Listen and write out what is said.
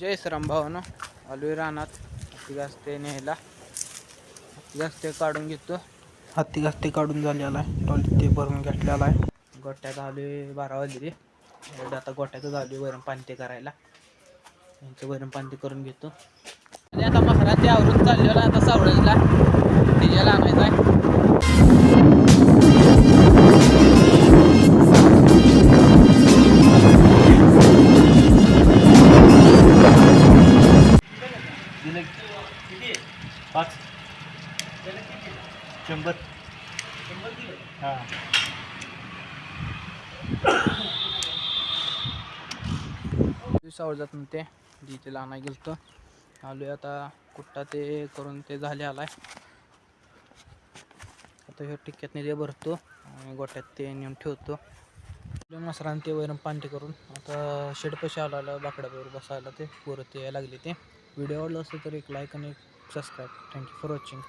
जय श्रीराम भावानो, आलोय रानात हत्ती घासते न्यायला. हत्ती घासते काढून घेतो. हत्ती घासते काढून झालेला आहे. टॉली ते भरून घेतलेला आहे. गोट्यात आलोय 12 वाजले. आता गोट्यातच आलोय वरण पाणी ते करायला. यांचं वरण पाणी ते करून घेतो. आणि आता मसरा ते आवरून चाललेला आता सावळजला डिजेल आणायचा आहे. किती 5 100 हां सावळ जात नव्हते डिजेल आणायला गेलतो. आलोय आता कुट्टा ते करून ते झाले आलाय. आता ह्या टिक्क्यातने ते भरतो आणि गोट्यात ते नेऊन ठेवतो. मसरान ते वैरण पाणी करून आता शेडपशी आला बाकड्यावर बसायला ते पोरं ते यायला लागले. ते व्हिडिओ आवडला असेल तर एक लाईक आणि एक सबस्क्राईब. Thank you for watching.